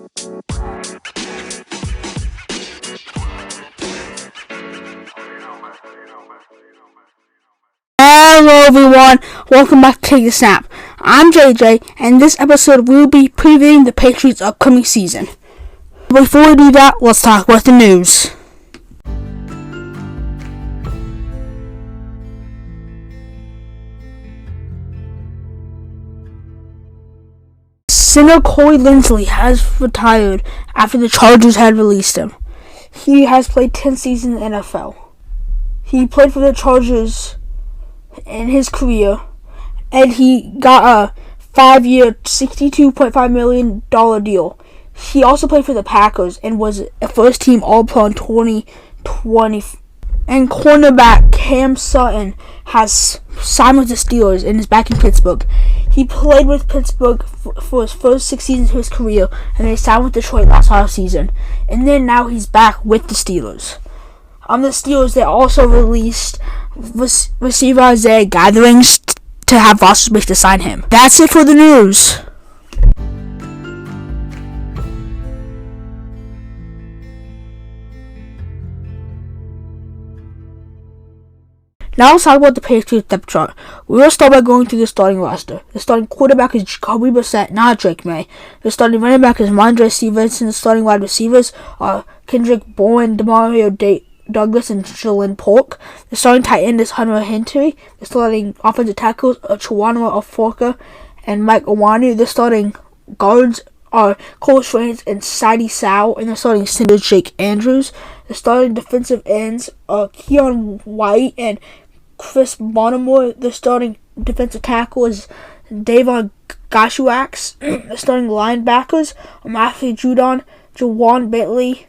Hello everyone, welcome back to Take the Snap. I'm JJ, and in this episode we'll be previewing the Patriots' upcoming season. Before we do that, let's talk about the news. Center Corey Linsley has retired after the Chargers had released him. He has played 10 seasons in the NFL. He played for the Chargers in his career, and he got a 5-year, $62.5 million deal. He also played for the Packers and was a first-team All-Pro in 2020. And cornerback Cam Sutton has signed with the Steelers and is back in Pittsburgh. He played with Pittsburgh for his first 6 seasons of his career, and they signed with Detroit last offseason. And then now he's back with the Steelers. On the Steelers, they also released receiver Isaiah Gatherings to have roster space to sign him. That's it for the news. Now let's talk about the Patriots depth chart. We'll start by going through the starting roster. The starting quarterback is Jacoby Brissett, not Drake May. The starting running back is Mondre Stevenson. The starting wide receivers are Kendrick Bourne, Demario Douglas, and Jalen Polk. The starting tight end is Hunter Henry. The starting offensive tackles are Chukwuma Ofoka and Mike Owanu. The starting guards are Cole Strange and Sidey Sow, and the starting center is Jake Andrews. The starting defensive ends are Keon White and Chris Bonamore. The starting defensive tackle is Davon Gashuax. The starting linebackers are Matthew Judon, Jawan Bentley,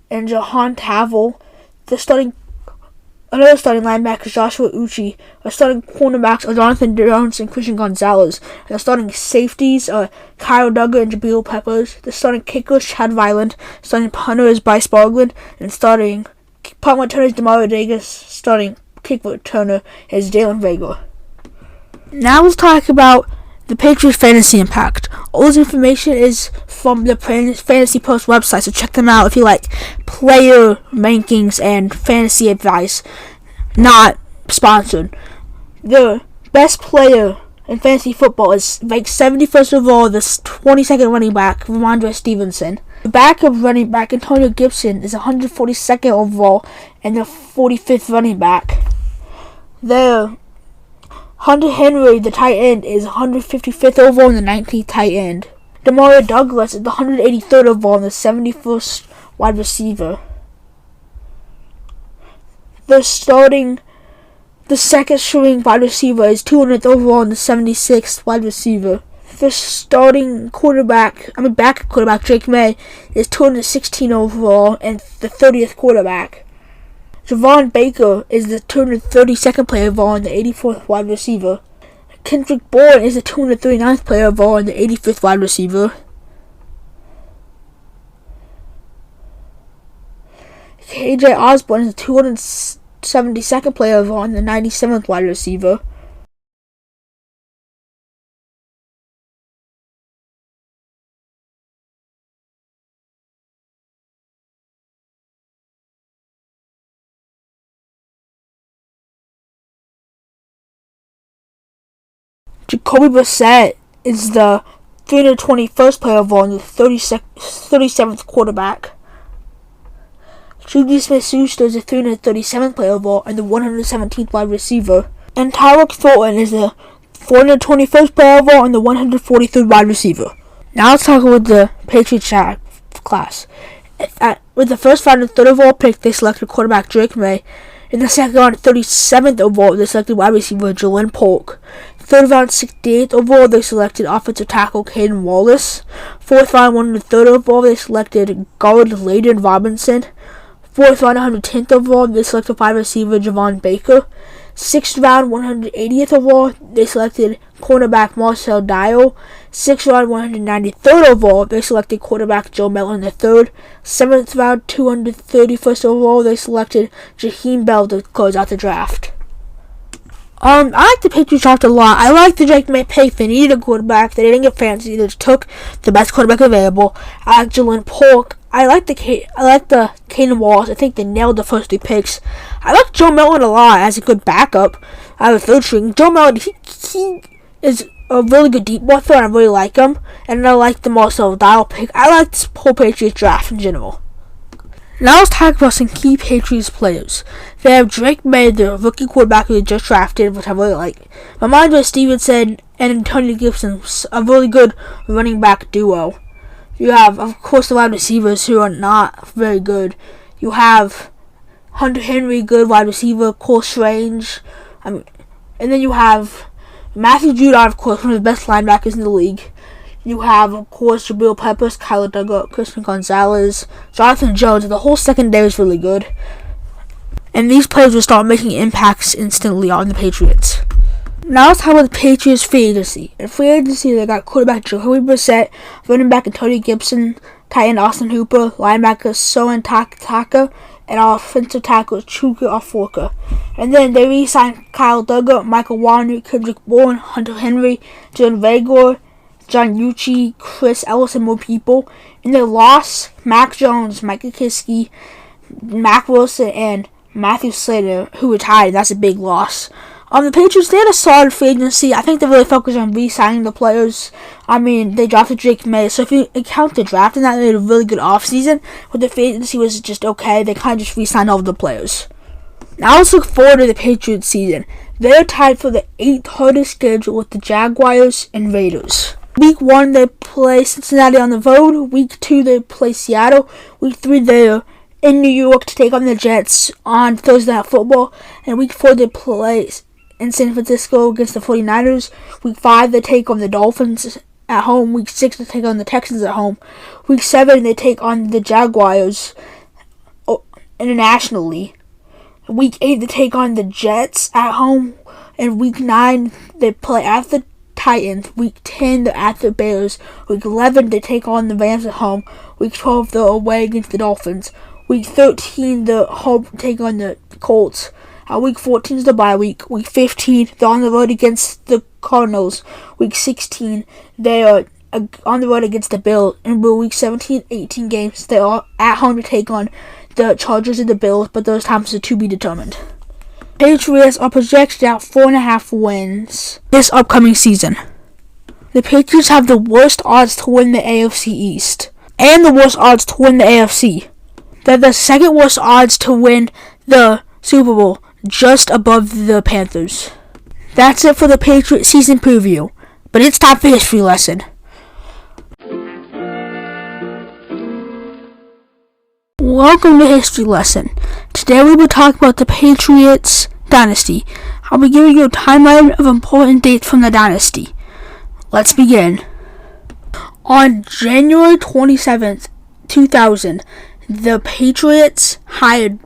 and Jahan Tavel. Another starting linebacker is Joshua Uchi. The starting cornerbacks are Jonathan Jones and Christian Gonzalez. And the starting safeties are Kyle Duggar and Jabril Peppers. The starting kicker is Chad Violent. The starting punter is Bryce Bargland. And starting punt returner is Demario Davis. Starting kick returner is Dalen Vega. Now let's talk about the Patriots Fantasy Impact. All this information is from the Fantasy Post website, so check them out if you like player rankings and fantasy advice. Not sponsored. The best player in fantasy football is ranked 71st overall, the 22nd running back, Ramondre Stevenson. The backup running back, Antonio Gibson, is 142nd overall and the 45th running back. Hunter Henry, the tight end, is 155th overall and the 19th tight end. Demario Douglas is the 183rd overall and the 71st wide receiver. The second string wide receiver is 200th overall and the 76th wide receiver. The starting backup quarterback, Drake May, is 216 overall and the 30th quarterback. Javon Baker is the 232nd player overall and the 84th wide receiver. Kendrick Bourne is the 239th player overall and the 85th wide receiver. KJ Osborne is the 272nd player overall and the 97th wide receiver. Jacoby Brissett is the 321st player overall and the 37th quarterback. Juju Smith-Schuster is the 337th player overall and the 117th wide receiver. And Tyler Thornton is the 421st player overall and the 143rd wide receiver. Now let's talk about the Patriots class. With the first round and third overall pick, they selected quarterback Drake May. In the second round, 37th overall, they selected wide receiver Jalen Polk. Third round, 68th overall, they selected offensive tackle Caden Wallace. Fourth round, 103rd overall, they selected guard Layden Robinson. Fourth round, 110th overall, they selected wide receiver Javon Baker. Sixth round, 180th overall, they selected cornerback Marcel Dial. Sixth round, 193rd overall, they selected quarterback Joe Mellon III. Seventh round, 231st overall, they selected Jaheim Bell to close out the draft. I like the Patriots draft a lot. I like the Drake May pick. They needed a quarterback. They didn't get fancy. They just took the best quarterback available. I like Jalen Polk. I like the Caden Wallace. I think they nailed the first 3 picks. I like Joe Milton a lot as a good backup. I have a third string. Joe Milton, he is a really good deep ball thrower. I really like him. And I like the Marcel Dial pick. I like this whole Patriots draft in general. Now let's talk about some key Patriots players. They have Drake May, the rookie quarterback who they just drafted, which I really like. Ramondre Stevenson and Antonio Gibson, a really good running back duo. You have, of course, the wide receivers who are not very good. You have Hunter Henry, good wide receiver, Cole Strange. And then you have Matthew Judon, of course, one of the best linebackers in the league. You have, of course, Jabril Peppers, Kyler Duggar, Christian Gonzalez, Jonathan Jones. The whole secondary is really good. And these players will start making impacts instantly on the Patriots. Now let's talk about the Patriots free agency. In free agency, they got quarterback Jacoby Brissett, running back Antonio Gibson, tight end Austin Hooper, linebacker Soren Taka, and offensive tackle Chuka Oforka. And then they re-signed Kyle Duggar, Michael Warner, Kendrick Bourne, Hunter Henry, John Vagor, John Ucci, Chris Ellis, and more people. And they lost Mac Jones, Mike Kiske, Mac Wilson, and Matthew Slater, who retired. That's a big loss. The Patriots, they had a solid free agency. I think they really focused on re-signing the players. They drafted Drake May. So if you count the draft in that, they had a really good offseason. But the free agency was just okay. They kind of just re-signed all of the players. Now let's look forward to the Patriots season. They're tied for the 8th hardest schedule with the Jaguars and Raiders. Week 1, they play Cincinnati on the road. Week 2, they play Seattle. Week 3, they're in New York to take on the Jets on Thursday Night Football. And Week 4, they play in San Francisco against the 49ers. Week 5, they take on the Dolphins at home. Week 6, they take on the Texans at home. Week 7, they take on the Jaguars internationally. Week 8, they take on the Jets at home. And Week 9, they play at the Titans. Week 10, they're at the Bears. Week 11, they take on the Rams at home. Week 12, they're away against the Dolphins. Week 13, they're home take on the Colts. Week 14 is the bye week. Week 15, they're on the road against the Cardinals. Week 16, they are on the road against the Bills. And week 17, 18 games, they are at home to take on the Chargers and the Bills, but those times are to be determined. Patriots are projected at 4.5 wins this upcoming season. The Patriots have the worst odds to win the AFC East and the worst odds to win the AFC. They're the second worst odds to win the Super Bowl, just above the Panthers. That's it for the Patriots season preview, but it's time for history lesson. Welcome to History Lesson. Today we will talk about the Patriots dynasty. I'll be giving you a timeline of important dates from the dynasty. Let's begin. On January 27th, 2000, the Patriots hired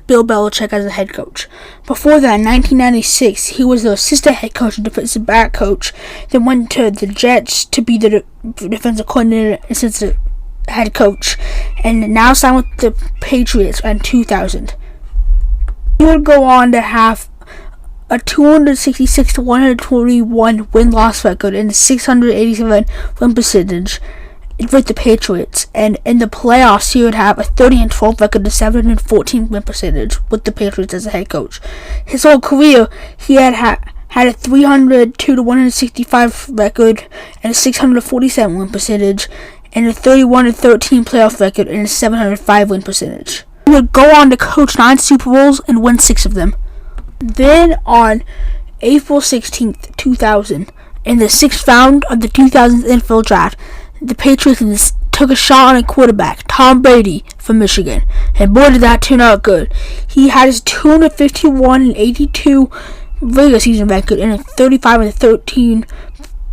Bill Belichick as the head coach. Before that, in 1996, he was the assistant head coach and defensive back coach. Then went to the Jets to be the defensive coordinator and assistant head coach, and now signed with the Patriots in 2000. He would go on to have a 266 to 121 win-loss record and a 687 win percentage with the Patriots, and in the playoffs he would have a 30-12 record and 714 win percentage with the Patriots as a head coach. His whole career, he had a 302 to 165 record and a 647 win percentage, and a 31-13 playoff record and a 705 win percentage. He would go on to coach 9 Super Bowls and win 6 of them. Then on April 16th, 2000, in the 6th round of the 2000 NFL Draft, the Patriots took a shot on a quarterback, Tom Brady, from Michigan, and boy did that turn out good. He had his 251-82 regular season record and a 35-13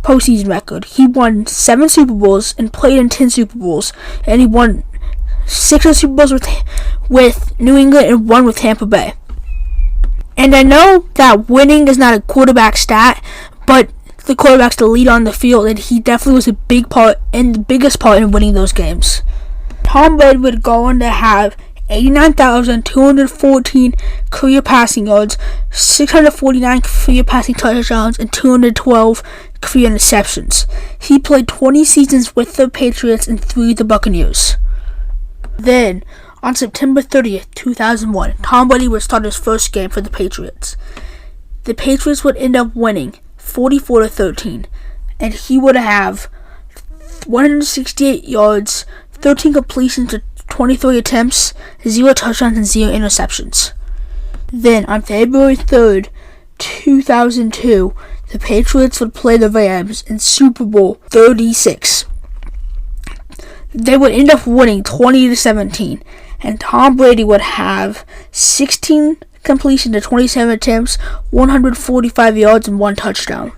postseason record. He won 7 Super Bowls and played in 10 Super Bowls, and he won 6 of the Super Bowls with New England and 1 with Tampa Bay. And I know that winning is not a quarterback stat, but the quarterback's the lead on the field, and he definitely was a big part and the biggest part in winning those games. Tom Brady would go on to have 89,214 career passing yards, 649 career passing touchdowns, and 212 career interceptions. He played 20 seasons with the Patriots and 3 with the Buccaneers. Then, on September 30th, 2001, Tom Brady would start his first game for the Patriots. The Patriots would end up winning 44-13, and he would have 168 yards, 13 completions to 23 attempts, 0 touchdowns, and 0 interceptions. Then, on February 3rd, 2002, the Patriots would play the Rams in Super Bowl 36. They would end up winning 20-17, and Tom Brady would have 16 completion to 27 attempts, 145 yards, and 1 touchdown.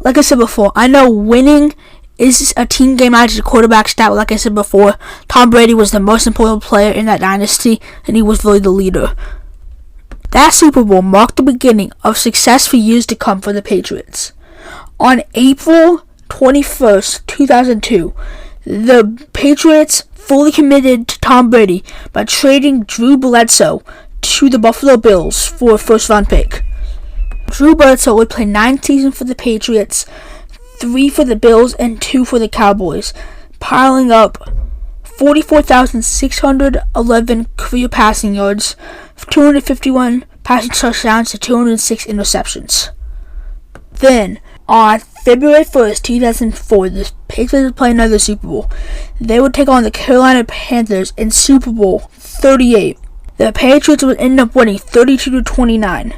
Like I said before, I know winning is a team game out of the quarterback stat. Like I said before, Tom Brady was the most important player in that dynasty, and he was really the leader. That Super Bowl marked the beginning of success for years to come for the Patriots. On April 21st, 2002, the Patriots fully committed to Tom Brady by trading Drew Bledsoe to the Buffalo Bills for a first-round pick. Drew Bledsoe would play 9 seasons for the Patriots, 3 for the Bills, and 2 for the Cowboys, piling up 44,611 career passing yards, 251 passing touchdowns, to 206 interceptions. Then, on February 1st, 2004, the Patriots would play another Super Bowl. They would take on the Carolina Panthers in Super Bowl 38. The Patriots would end up winning 32-29.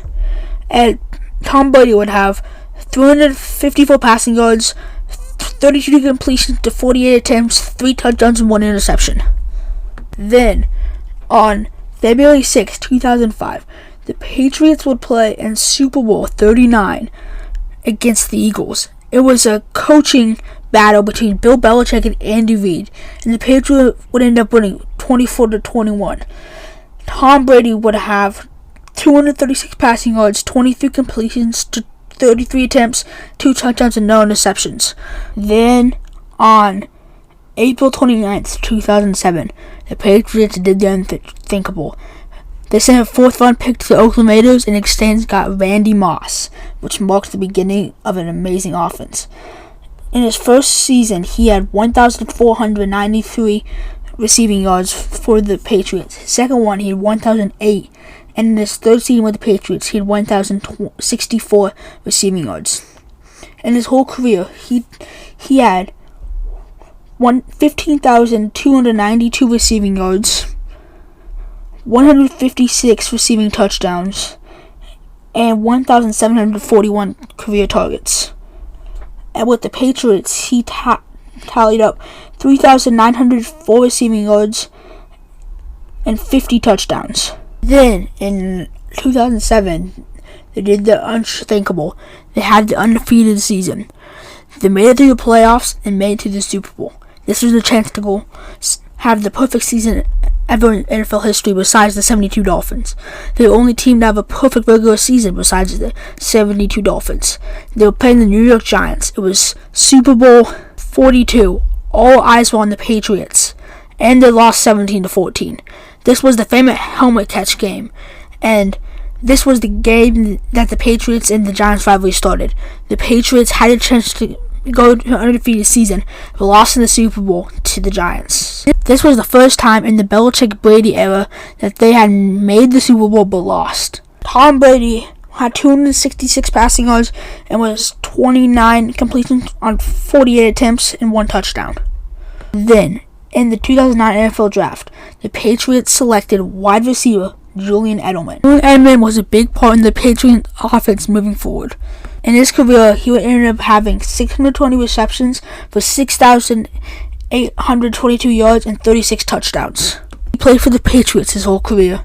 And Tom Brady would have 354 passing yards, 32 completions to 48 attempts, 3 touchdowns, and 1 interception. Then, on February 6, 2005, the Patriots would play in Super Bowl 39 against the Eagles. It was a coaching battle between Bill Belichick and Andy Reid, and the Patriots would end up winning 24-21. Tom Brady would have 236 passing yards, 23 completions to 33 attempts, 2 touchdowns, and no interceptions. Then, on April 29th, 2007, the Patriots did the unthinkable. They sent a 4th-round pick to the Oakland Raiders, and in exchange got Randy Moss, which marks the beginning of an amazing offense. In his first season, he had 1,493 receiving yards for the Patriots. His second one, he had 1,008. And in his third season with the Patriots, he had 1,064 receiving yards. In his whole career, he had 15,292 receiving yards, 156 receiving touchdowns, and 1,741 career targets. And with the Patriots, he tallied up 3,904 receiving yards and 50 touchdowns. Then, in 2007, they did the unthinkable. They had the undefeated season. They made it through the playoffs and made it to the Super Bowl. This was a chance to go have the perfect season ever in NFL history besides the 72 Dolphins. They're the only team to have a perfect regular season besides the 72 Dolphins. They were playing the New York Giants. It was Super Bowl 42. All eyes were on the Patriots, and they lost 17-14. This was the famous helmet catch game, and this was the game that the Patriots and the Giants rivalry started. The Patriots had a chance to go to an undefeated season, but lost in the Super Bowl to the Giants. This was the first time in the Belichick-Brady era that they had made the Super Bowl but lost. Tom Brady had 266 passing yards and was 29 completions on 48 attempts and 1 touchdown. Then, in the 2009 NFL Draft, the Patriots selected wide receiver Julian Edelman. Julian Edelman was a big part in the Patriots offense moving forward. In his career, he would end up having 620 receptions for 6,822 yards and 36 touchdowns. He played for the Patriots his whole career.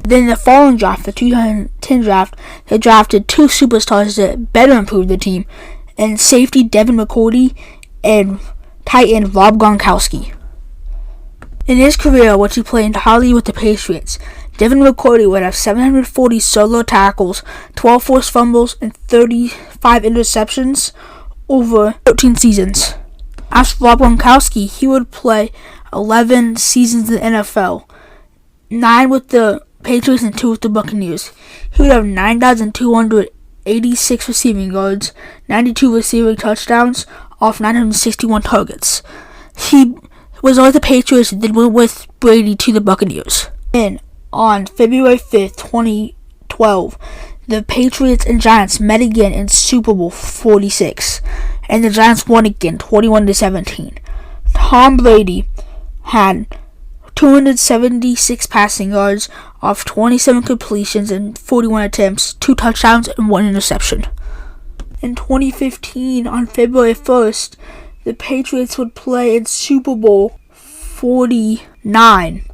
Then in the following draft, the 2010 draft, they drafted 2 superstars that better improved the team, and safety Devin McCourty and tight end Rob Gronkowski. In his career, which he played entirely with the Patriots, Devin McCourty would have 740 solo tackles, 12 forced fumbles, and 35 interceptions over 13 seasons. As for Rob Gronkowski, he would play 11 seasons in the NFL, 9 with the Patriots and 2 with the Buccaneers. He would have 9,286 receiving yards, 92 receiving touchdowns off 961 targets. He was on the Patriots and then went with Brady to the Buccaneers. And on February 5th, 2012, the Patriots and Giants met again in Super Bowl 46, and the Giants won again, 21-17. Tom Brady had 276 passing yards off 27 completions and 41 attempts, 2 touchdowns, and 1 interception. In 2015, on February 1st, the Patriots would play in Super Bowl 49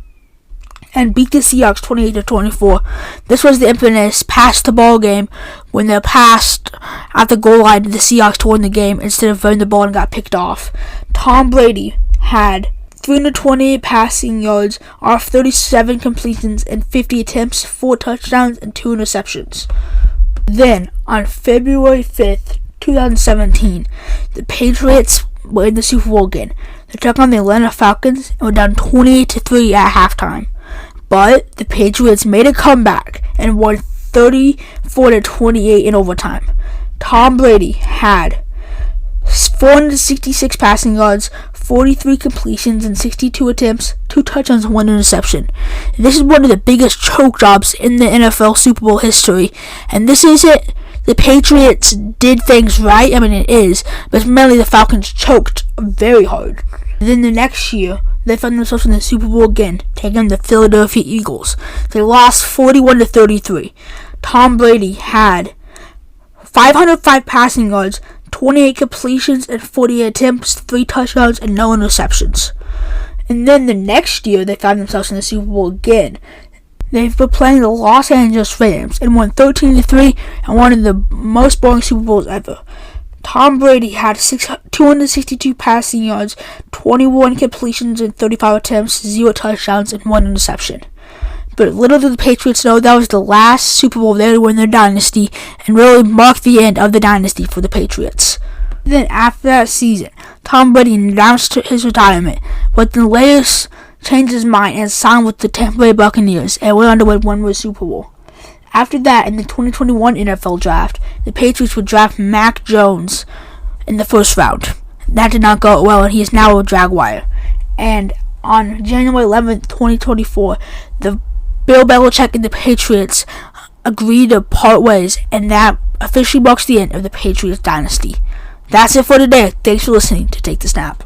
and beat the Seahawks 28-24. This was the infamous pass the ball game when they passed at the goal line to the Seahawks to win the game instead of throwing the ball and got picked off. Tom Brady had 328 passing yards off 37 completions and 50 attempts, 4 touchdowns, and 2 interceptions. Then, on February 5th, 2017, the Patriots were in the Super Bowl again. They took on the Atlanta Falcons and were down 28-3 at halftime. But the Patriots made a comeback and won 34-28 in overtime. Tom Brady had 466 passing yards, 43 completions, and 62 attempts, 2 touchdowns, and 1 interception. This is one of the biggest choke jobs in the NFL Super Bowl history. And this isn't the Patriots did things right. I mean, it is. But mainly the Falcons choked very hard. And then the next year, they found themselves in the Super Bowl again, taking the Philadelphia Eagles. They lost 41-33. Tom Brady had 505 passing yards, 28 completions, and 48 attempts, 3 touchdowns, and no interceptions. And then the next year, they found themselves in the Super Bowl again. They've been playing the Los Angeles Rams and won 13-3 and one of the most boring Super Bowls ever. Tom Brady had 262 passing yards, 21 completions, and 35 attempts, 0 touchdowns, and 1 interception. But little did the Patriots know that was the last Super Bowl they would win their dynasty and really mark the end of the dynasty for the Patriots. Then after that season, Tom Brady announced his retirement, but then later changed his mind and signed with the Tampa Bay Buccaneers and went on to win one more Super Bowl. After that, in the 2021 NFL Draft, the Patriots would draft Mac Jones in the first round. That did not go well, and he is now a Jaguar. And on January 11th, 2024, the Bill Belichick and the Patriots agreed to part ways, and that officially marks the end of the Patriots dynasty. That's it for today. Thanks for listening to Take the Snap.